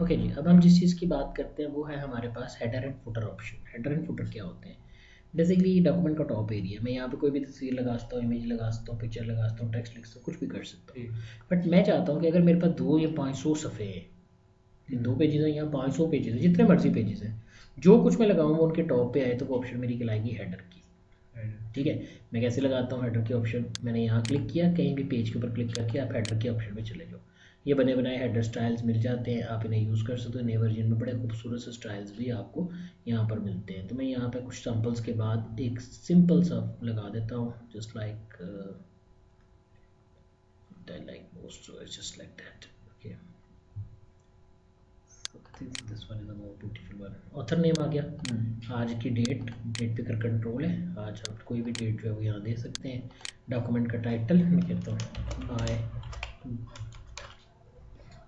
Okay जी, अब हम जिस चीज़ की बात करते हैं वो है हमारे पास header and footer option. Header and footer क्या होते हैं? बेसिकली डॉक्यूमेंट का टॉप एरिया, मैं यहाँ पे कोई भी तस्वीर लगा सकता हूँ, इमेज लगा सकता हूँ, पिक्चर लगा सकता हूँ, टेक्स्ट लिख सकता हूँ, कुछ भी कर सकता हूँ। बट मैं चाहता हूँ कि अगर मेरे पास 2 या 500 सफ़े हैं, 2 पेजेस हैं या 500 पेजेस हैं, जितने मर्जी पेजेस हैं, जो कुछ मैं लगाऊंगा उनके टॉप पे आए तो वो ऑप्शन मेरी कहलाएगी हेडर की। ठीक है, मैं कैसे लगाता हूँ हेडर के ऑप्शन? मैंने यहाँ क्लिक किया, कहीं भी पेज के ऊपर क्लिक करके आप हेडर के ऑप्शन में चले जाओ। ये बने बनाए हेडर स्टाइल्स मिल जाते हैं, आप इन्हें यूज़ कर सकते हो। नए वर्जन में बड़े खूबसूरत से स्टाइल्स भी आपको यहाँ पर मिलते हैं। तो मैं यहाँ पर कुछ सैम्पल्स के बाद एक सिंपल सा लगा देता हूँ, just like just like that. Okay, this one is a more beautiful one. Author name आ गया, आज की डेट, डेट पे कर कंट्रोल है, आज आप कोई भी डेट जो है वो यहाँ दे सकते हैं। डॉक्यूमेंट का टाइटल मैं कहता हूँ हाय,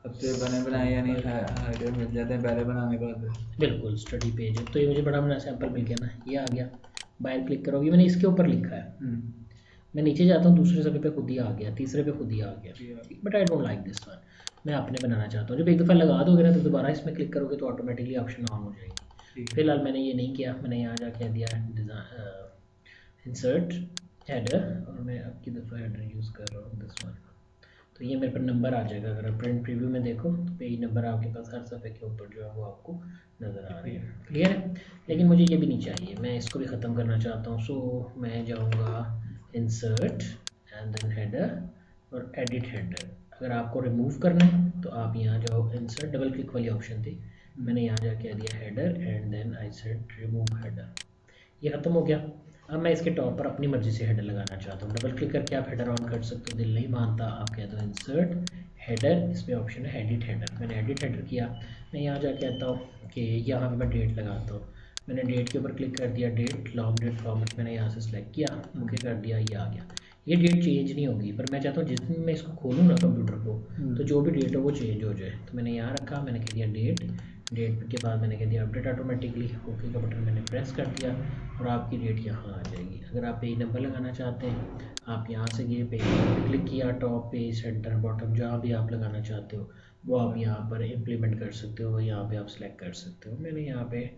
अब तो बने बनाए यानी आइडिया मिल जाते हैं पहले बनाने के बाद। बिल्कुल स्टडी पेज है, तो ये मुझे बड़ा बड़ा सैंपल मिल गया ना, ये आ गया। बाहर क्लिक करो, ये मैंने इसके ऊपर लिखा है। मैं नीचे जाता हूँ, दूसरे सफ़े पे खुद ही आ गया, तीसरे पे खुद ही आ गया। But I don't like this one, मैं अपने बनाना चाहता हूँ। जब एक दफ़ा लगा दोगे ना तो दोबारा इसमें क्लिक करोगे तो ऑटोमेटिकली ऑप्शन ऑन हो जाएगी। फिलहाल मैंने ये नहीं किया, मैंने यहाँ जाके दिया इंसर्ट हेडर, और मैं अब की दफ़ा हेडर यूज़ कर रहा हूँ दिस वन। तो ये मेरे पर नंबर आ जाएगा, अगर आप प्रिंट प्रीव्यू में देखो तो पेज नंबर आपके पास हर सफ़े के ऊपर जो है वो आपको नज़र आ रहे हैं। क्लियर है? लेकिन मुझे ये भी नहीं चाहिए, मैं इसको भी ख़त्म करना चाहता हूँ। सो मैं जाऊँगा इंसर्ट एंड देन हेडर और एडिट हेडर। अगर आपको रिमूव करना है तो आप यहाँ जाओ, इंसर्ट डबल क्लिक वाली ऑप्शन थी, मैंने यहाँ जाके दिया header and then I said remove header. ये ख़त्म हो गया। अब मैं इसके टॉप पर अपनी मर्ज़ी से हेडर लगाना चाहता हूँ, डबल क्लिक करके आप हेडर ऑन कर सकते हो, दिल नहीं मानता आप कहते हो इंसर्ट हेडर, इसमें ऑप्शन है एडिट हेडर। मैंने एडिट हेडर किया, मैं यहाँ जाके कहता हूँ कि यहाँ पे मैं डेट लगाता हूँ। मैंने डेट के ऊपर क्लिक कर दिया, डेट लॉन्ग डेट फॉर्मेट मैंने यहाँ से सिलेक्ट किया, ओके कर दिया, ये आ गया। ये डेट चेंज नहीं होगी, पर मैं चाहता हूँ जिस दिन मैं इसको खोलूँ ना कंप्यूटर को, तो जो भी डेट हो वो चेंज हो जाए। तो मैंने यहाँ रखा, मैंने कह दिया डेट, डेट के बाद मैंने कह दिया अपडेट ऑटोमेटिकली, ओके का बटन मैंने प्रेस कर दिया और आपकी डेट यहाँ आ जाएगी। अगर आप पेज नंबर लगाना चाहते हैं, आप यहाँ से ये पेज पर क्लिक किया, टॉप पेज सेंटर बॉटम जहाँ भी आप लगाना चाहते हो वो आप यहाँ पर इम्प्लीमेंट कर सकते हो, यहाँ पे आप सेलेक्ट कर सकते हो। मैंने यहाँ पे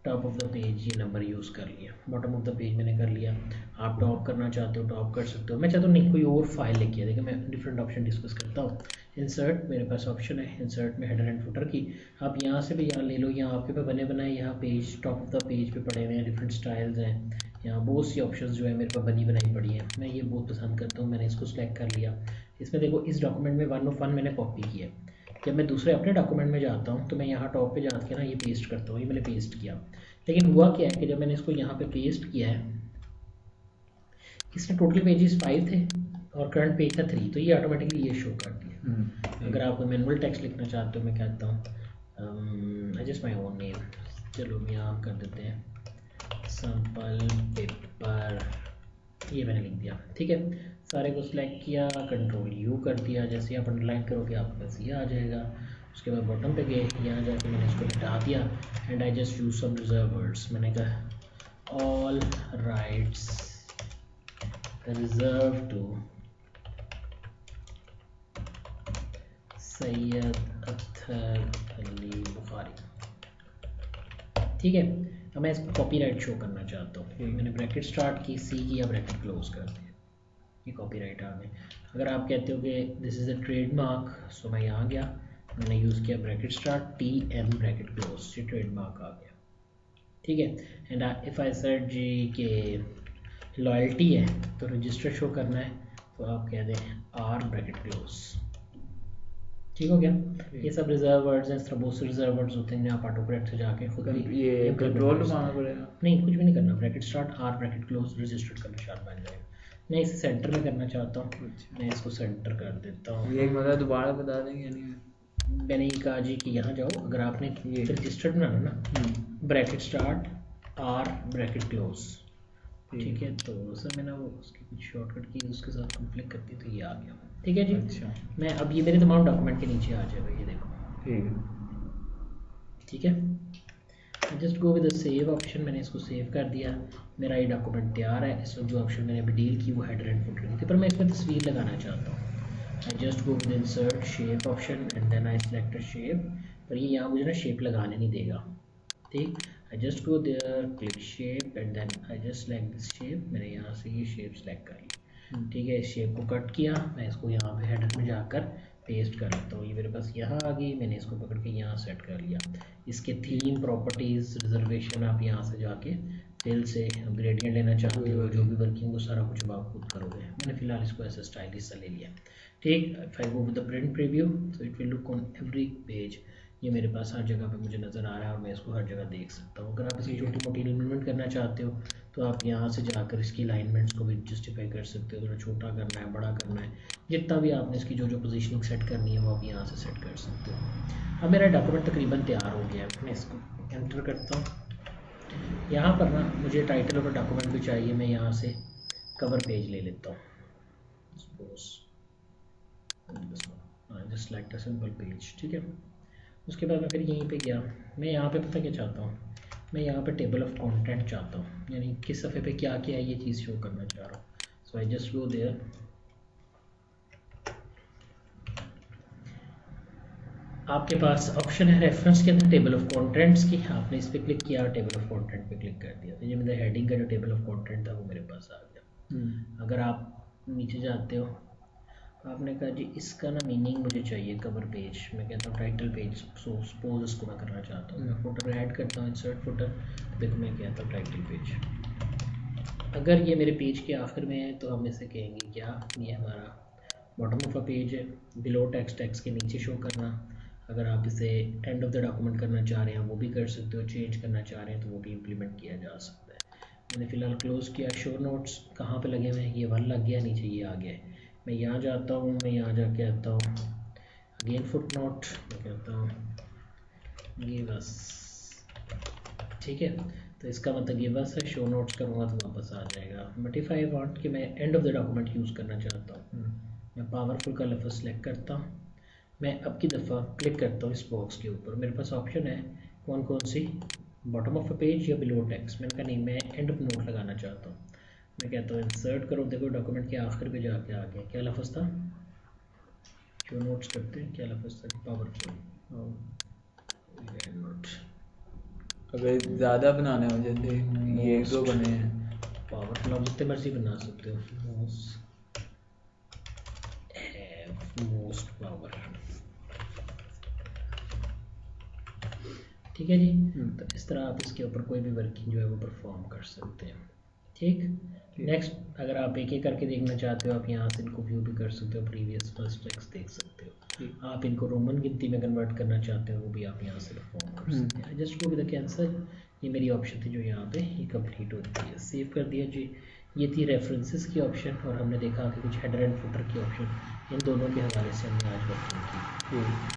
टॉप ऑफ द पेज ये नंबर यूज़ कर लिया, बॉटम ऑफ द पेज मैंने कर लिया। आप टॉप करना चाहते हो टॉप कर सकते हो, मैं चाहता हूँ नहीं कोई और फाइल लेके, देखिए मैं डिफरेंट ऑप्शन डिस्कस करता हूँ। इंसर्ट मेरे पास ऑप्शन है, इंसर्ट में हेडर एंड फुटर की, आप यहाँ से भी यहाँ ले लो, यहाँ आपके पे बने बनाए यहाँ page top of the page पे पड़े हुए हैं, डिफरेंट स्टाइल्स हैं, यहाँ बहुत सी ऑप्शंस जो है मेरे पास बनी बनाई पड़ी हैं। मैं ये बहुत पसंद करता हूँ, मैंने इसको सेलेक्ट कर लिया। इसमें देखो इस डॉक्यूमेंट में 1 ऑफ 1 मैंने कॉपी की है। जब मैं दूसरे अपने डॉक्यूमेंट में जाता हूँ तो मैं यहाँ टॉप पे जाके ना ये पेस्ट करता हूँ, ये मैंने पेस्ट किया। लेकिन हुआ क्या है कि जब मैंने इसको यहाँ पे पेस्ट किया है, इसमें टोटल पेजेस 5 थे और करंट पेज था 3, तो ये ऑटोमेटिकली ये शो कर दिया। अगर आप मैनुअल टेक्स्ट लिखना चाहते हो, मैं कहता हूँ I just my own name, चलो यहाँ कर देते हैं सैम्पल पेपर, ये मैंने लिख दिया। ठीक है, सारे को सिलेक्ट किया, कंट्रोल यू कर दिया, जैसे आप अंडरलाइन करोगे आपके पास ये आ जाएगा। उसके बाद बॉटम पे गए, यहाँ जाके मैंने इसको हटा दिया and I just use some reserve words. मैंने कहा all rights reserve to Syed Akhtar Ali Bukhari. ठीक है, अब मैं इसको कॉपीराइट शो करना चाहता हूँ, मैंने ब्रैकेट स्टार्ट की, सी किया, ब्रैकेट क्लोज कर दिया, ये कॉपीराइट आ गए। अगर आप कहते हो कि this is a trademark, so मैं यहाँ गया, मैंने यूज़ किया bracket start T M bracket close, ये ट्रेडमार्क आ गया। ठीक है, and if I said G K loyalty है तो रजिस्टर शो करना है, तो आप कह दें आर ब्रैकेट क्लोज। ठीक हो गया। ये सब रिजर्व वर्ड्स हैं, इस तरह बहुत से रिजर्व वर्ड्स होते हैं, आप ऑटो करेक्ट से जाके खुद भी ये कंट्रोल मारना पड़ेगा, नहीं कुछ भी नहीं करना, bracket start our bracket close register का निशान बन जाएगा। मैं इसे सेंटर में करना चाहता हूँ, मैं इसको सेंटर कर देता हूँ। ये मतलब दोबारा बता देंगे नहीं, मैंने ये कहा जी कि यहाँ जाओ, अगर आपने रजिस्टर्ड बनाना ना, bracket start our bracket close, ठीक है, तो सर मैंने वो उसकी कुछ शॉर्टकट की उसके साथ क्लिक करती तो ये आ गया। ठीक है जी, अच्छा। मैं अब ये मेरे तमाम डॉक्यूमेंट के नीचे आ जाएगा, ये देखो, ठीक है, ठीक है। Just go with the save option, मैंने इसको सेव कर दिया, मेरा ये डॉक्यूमेंट तैयार है। इसमें जो ऑप्शन मैंने अभी डील की वो हेडर एंड फुटर की थी, पर मैं इसमें तस्वीर लगाना चाहता हूँ। I just go with insert shape option and then I select a shape पर ये यहाँ मुझे ना शेप लगाने नहीं देगा, ठीक। I just go there, click shape and then I just select this shape, मैंने यहाँ से ये शेप सेलेक्ट कर ली, ठीक है। इस शेप को कट किया, मैं इसको यहाँ पे हेडर में जाकर पेस्ट कर लेता हूँ, ये मेरे पास यहाँ आ गई, मैंने इसको पकड़ के यहाँ सेट कर लिया। इसके थीम, प्रॉपर्टीज़, रिजर्वेशन आप यहाँ से जाके फिल से ग्रेडियंट लेना चाहते हो, जो भी वर्किंग वो सारा कुछ आप खुद करोगे। मैंने फिलहाल इसको ऐसे स्टाइलिश सा ले लिया, ठीक। If I go with the print preview so it will look on every page, ये मेरे पास हर जगह पे मुझे नज़र आ रहा है और मैं इसको हर जगह देख सकता हूँ। अगर आप इसकी छोटी मोटी अलाइनमेंट करना चाहते हो तो आप यहाँ से जाकर इसकी अलाइनमेंट्स को भी जस्टिफाई कर सकते हो, थोड़ा छोटा करना है, बड़ा करना है, जितना भी आपने इसकी जो पोजीशनिंग सेट करनी है वो आप यहाँ से सेट कर सकते हो। अब मेरा डॉक्यूमेंट तकरीबन तैयार हो गया है, मैं इसको एंटर करता हूँ। यहाँ पर ना मुझे टाइटल और डॉक्यूमेंट भी चाहिए, मैं यहाँ से कवर पेज ले लेता हूँ, just like a simple page, ठीक है। उसके बाद मैं फिर यहीं पे गया, मैं यहाँ पे पता क्या चाहता हूँ, मैं यहाँ पे टेबल ऑफ कंटेंट चाहता हूँ, यानी किस सफ़े पे क्या क्या है ये चीज़ शो करना चाह रहा हूँ। सो आई जस्ट गो देयर, आपके पास ऑप्शन है रेफरेंस के अंदर टेबल ऑफ कंटेंट्स की, आपने इस पर क्लिक किया और टेबल ऑफ कंटेंट पे क्लिक कर दिया, तो ये मेरे हेडिंग का जो टेबल ऑफ कंटेंट था वो मेरे पास आ गया। अगर आप नीचे जाते हो, आपने कहा जी इसका ना मीनिंग मुझे चाहिए कवर पेज, मैं कहता हूँ टाइटल पेज, सो सपोज इसको मैं करना चाहता हूँ, मैं फुटर ऐड करता हूँ, इंसर्ट फुटर, देखो मैं कहता हूँ टाइटल पेज। अगर ये मेरे पेज के आखिर में है तो हम इसे कहेंगे क्या, ये हमारा बॉटम ऑफ अ पेज है, बिलो टेक्स्ट के नीचे शो करना। अगर आप इसे एंड ऑफ द डॉक्यूमेंट करना चाह रहे हैं वो भी कर सकते हो, चेंज करना चाह रहे हैं तो वो भी इम्प्लीमेंट किया जा सकता है। मैंने फ़िलहाल क्लोज़ किया। शो नोट्स कहाँ पे लगे हुए हैं, ये 1 लग गया, नीचे ये आ गया है। मैं यहाँ जाता हूँ, मैं यहाँ जाके आता हूँ अगेन फुट नोट, मैं कहता हूँ ये बस, ठीक है। तो इसका मतलब ये बस है, शो नोट्स करूँगा तो वापस आ जाएगा। बट इफ़ आई वांट कि मैं end of the document use करना चाहता हूँ, मैं पावरफुल का लफ्ज़ सेलेक्ट करता हूँ, मैं अब की दफ़ा क्लिक करता हूँ इस बॉक्स के ऊपर, मेरे पास ऑप्शन है कौन कौन सी, बॉटम ऑफ अ पेज या बिलो टेक्स्ट। मैंने कहा नहीं, मैं एंड ऑफ नोट लगाना चाहता हूँ। मैं कहता हूँ इंसर्ट करो, देखो डॉक्यूमेंट के आखिर पे जाके आ गया, क्या लफ्ज़ था, शो नोट्स करते हैं, क्या लफ्ज़ था, पावरफुल नोट। अगर ज़्यादा बनाना है जैसे ये 1-2 बने हैं, पावरफुल आप जितने मर्जी बना सकते हो, मोस्ट पावर, ठीक है जी। तो इस तरह आप इसके ऊपर कोई भी वर्किंग जो है वो परफॉर्म कर सकते हैं, ठीक। नेक्स्ट अगर आप एक एक करके देखना चाहते हो, आप यहाँ से इनको व्यू भी कर सकते हो, प्रीवियस फर्स्ट टेक्स्ट देख सकते हो। आप इनको रोमन गिनती में कन्वर्ट करना चाहते हो वो भी आप यहाँ से परफॉर्म कर सकते हैं। Just go with the cancel, ये मेरी ऑप्शन थी जो यहाँ पे ये कंप्लीट होती है। सेव कर दिया जी। ये थी रेफरेंसेस की ऑप्शन, और हमने देखा कि कुछ हेडर एंड फुटर की ऑप्शन, इन दोनों के हवाले से हमने आज वर्किंग की।